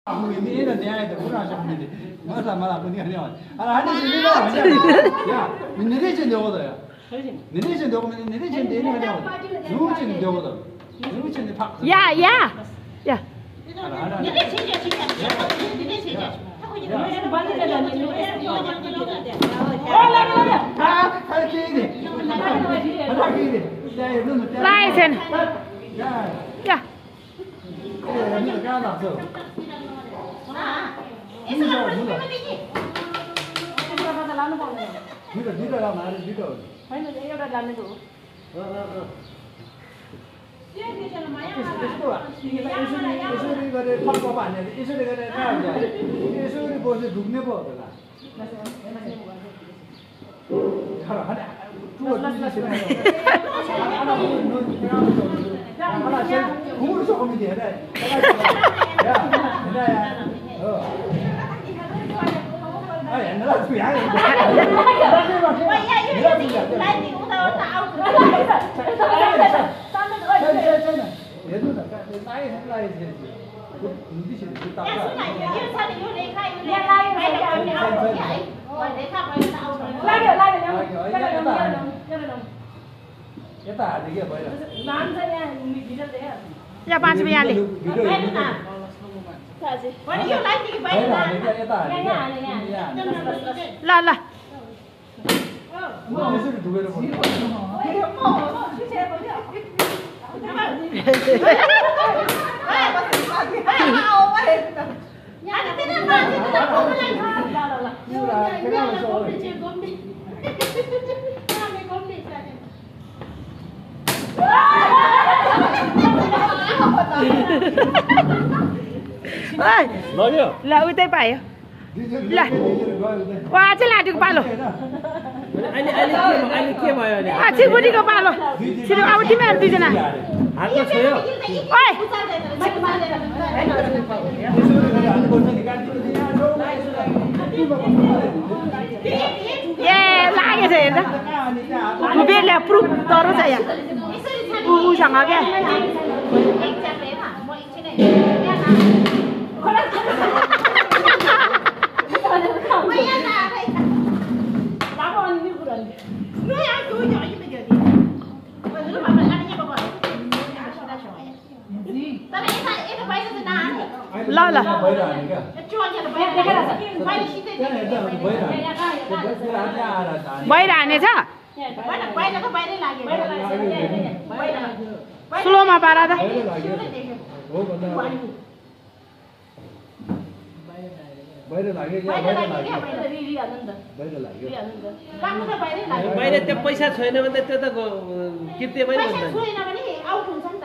Ini dah ni ada kurang macam ni. Masa malam pun ni ada. Ada sini dah macam. Ya, ini ni je jauh dah. Ini je jauh, ini je ni ada. Dulu je jauh dah. Dulu je ni pak. Ya, ya, ya. Ada. Ini je ini je. Oh, lagi. Ah, ada kiri. Ada kiri. Lai sen. Ya. Ya. Ini kan dah tu. Ini lah pergi pergi. Dito lah, mana dito. Isuri करे फलको भन्ने इसुरी गरेर इसुरी बसे ढुक्ने पो होला Ya 5 rupiah đi. Lah lah. Ôi, là ui tây bảy là qua chứ là được bao lô anh kia mà à chứ bữa đi có bao lô chứ được ao chứ mẹ đi chứ nào ôi yeah lại như thế đó không biết là proof to nó vậy à chẳng à cái lo là bay đàn này chứ slow mà bà ra đó मैले त्यो पैसा छैन भने त्यो त किर्तेमै पैसा छैन भने आउट हुन्छ नि त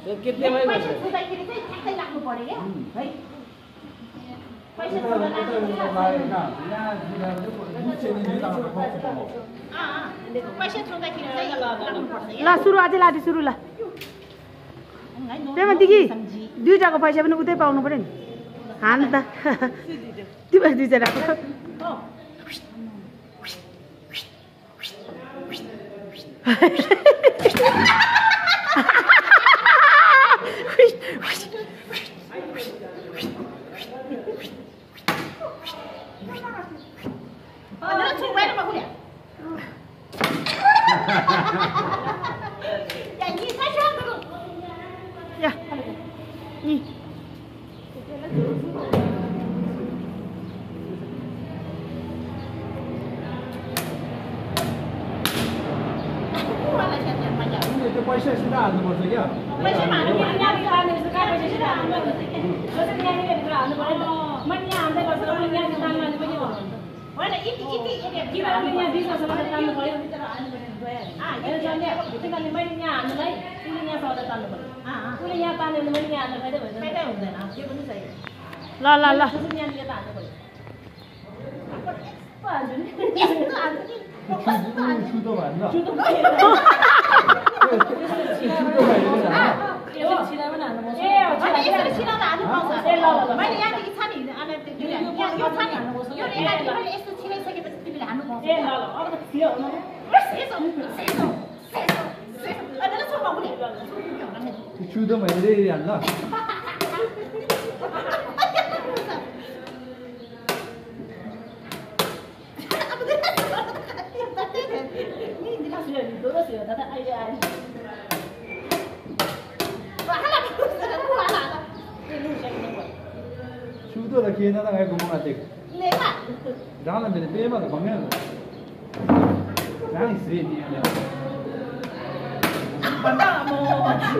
त्यो किर्तेमै पैसा छुँदाखेरि चाहिँ ठ्याक्कै लाग्नु पर्यो के है पैसा छुँदाखेरि चाहिँ लाग्नुपर्छ ल सुरु अझै लाटी सुरु ल त्यही कि दुईटाको पैसा पनि उतै पाउनु पर्यो नि हाल्नु त तिम्रो दुईजनाको Ya, ni. पैसा सिधा हाल्नुपर्छ क्या ल ल ल Chudo mai dei alla. 做了可以那还公公啊这个，那个，然后呢别的别嘛的方面了，然后谁你呢？反正我反正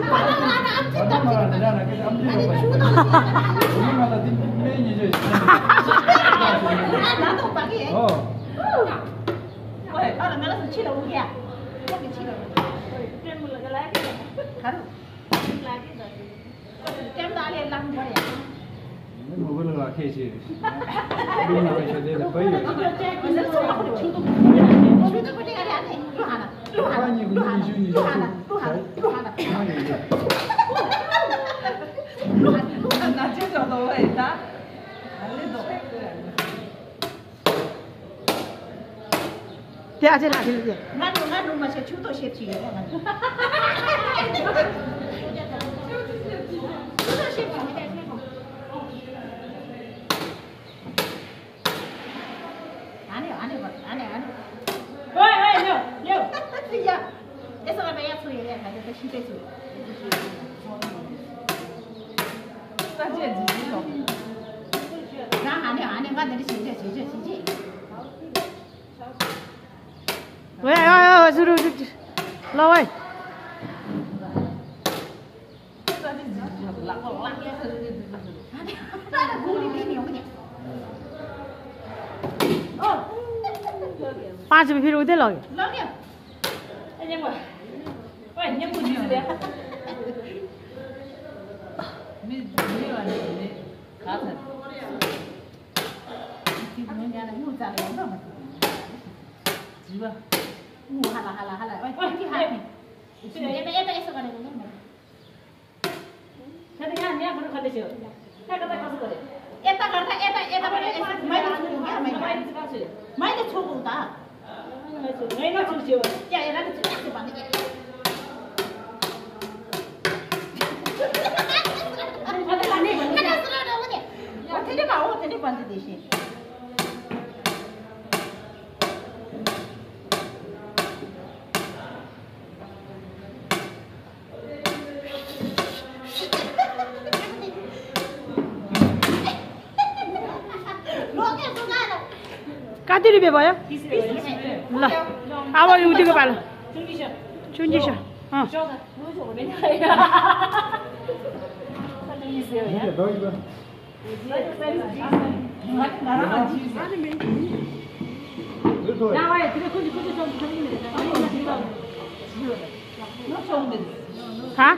嘛，人家那个他们这个，我们嘛的每年就，拿到半夜。哦，喂，俺们那是去了5天，我给去了。真不那个来的，看着，来的，真打的啷个呀？那我不能开心，你那个现在的可以。我那时候就听懂，我觉得我这个脸呢，录下了，录下了，录下了，录下了，录下了，录下了。那就叫做伟大，那种。第二天哪去的？俺弄嘛些秋到些皮，我喂，呀，这是俺们也出去的，还是在西北出。咱这自己弄。俺那里现在。喂，是，老魏。5米肉的老爷。老娘，哎你我，喂，你不去的？没完的，卡着。人家那又咋的那么？是吧？好了，喂，你还没？这个也是个那个弄的。看这样，你也不是看得起，那个在告诉我的。买的错误的。买的出去，呀，那个出去吧那个。我天天管这些。कति रुपियाँ भयो ल अब उठेको पालो चुन्जी छ ها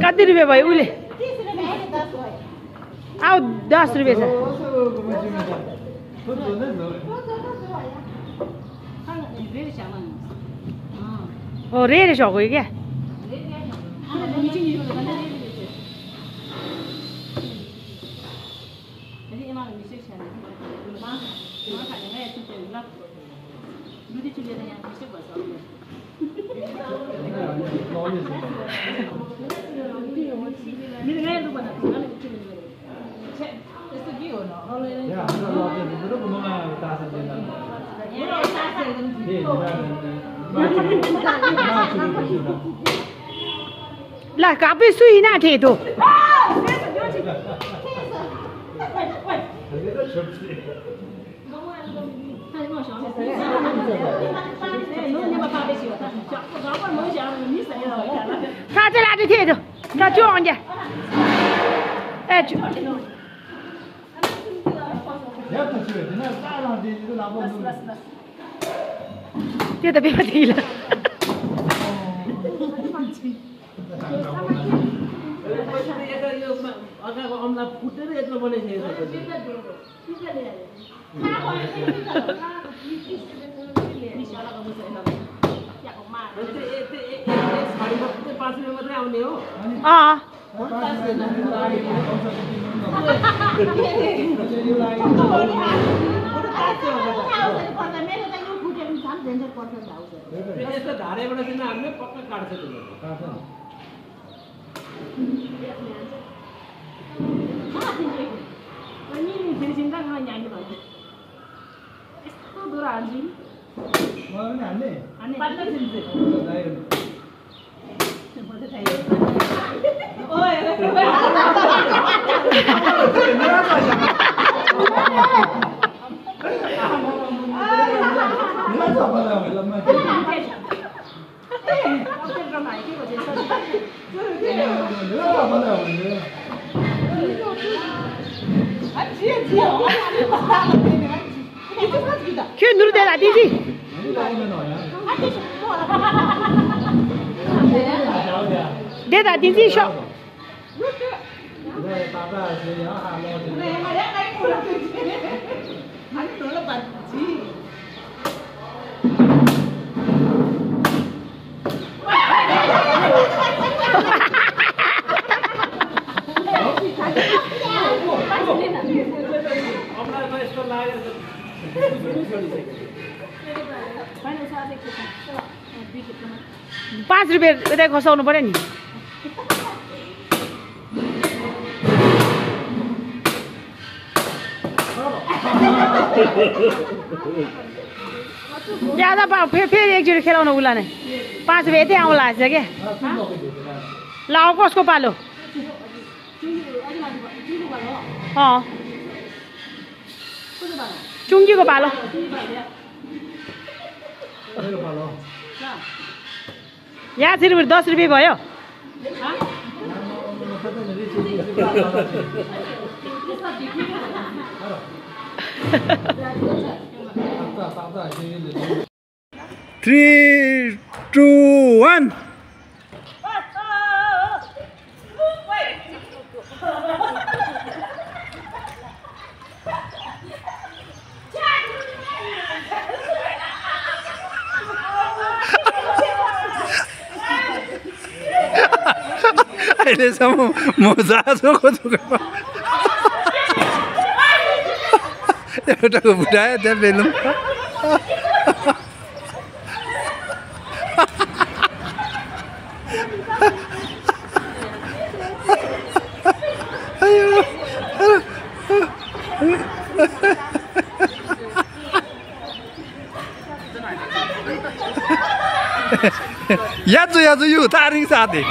कति रुपियाँ भयो उसले आऊ 10 रुपियाँ छ ओ रेड छ कोही क्या ल कापी सुई ना थे तो他这俩就贴着，那撞去，哎，就。त्यो त बिहा थिएन अर्काको अम्ला फुटेर यत्रो बनाइसकेको छ 5 रुपैयाँ मात्रै आउने हो यस्तो धारेबाट चाहिँ हामीले पक्का काट्छ क्यों नूर दे दादी जी दे दादी जी शो पाँच रुपैयाँ उता खसाउनु पर्यो नि ज्यादा फेरि एकचोटि खेलाउनु उसलाई नै 5 रुपैयाँ यतै आउला छ क्या ल कसको पालो चुङ्गीको पालो यहाँ 10 रुपैयाँ भयो Three, 2, 1. अहिलेसम्म मजाको दुःखमा एउटाको फुटायो त्यहाँ बेलुम याजु याजु यु तारिङ साथी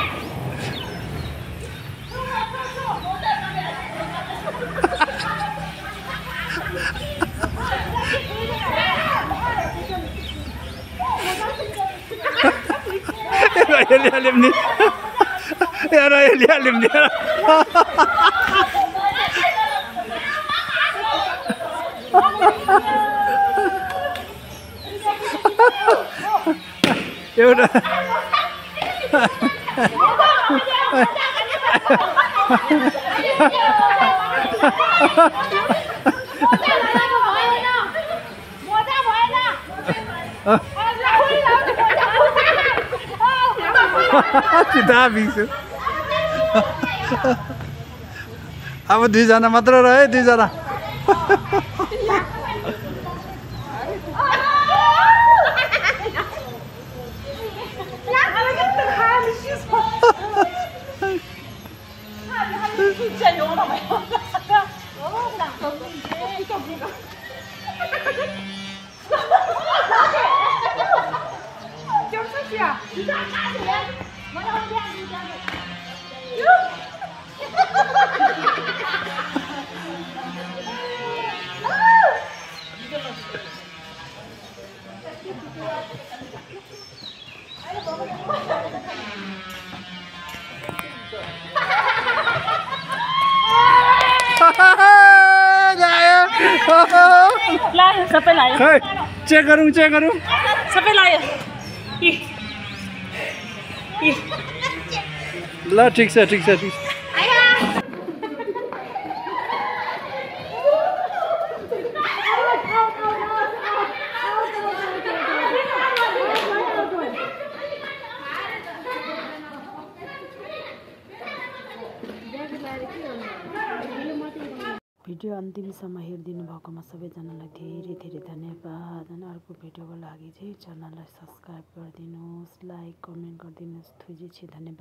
Lihat ni, ya raya lihat ni. Ya udah. Sudah habis. अब 2 जना मात्र रहे 2 जना लायो सबै लायो खै चेक गरौँ सबै लायो ल ठीक छ भिडियो अन्तिमसम्म हेरिदिनु भएकोमा सबैजनालाई धेरै धेरै धन्यवाद। अनि अर्को भिडियोको लागि चाहिँ च्यानललाई सब्सक्राइब गरिदिनुहोस्, लाइक कमेन्ट गरिदिनुहोस्। थुजी छी, धन्यवाद।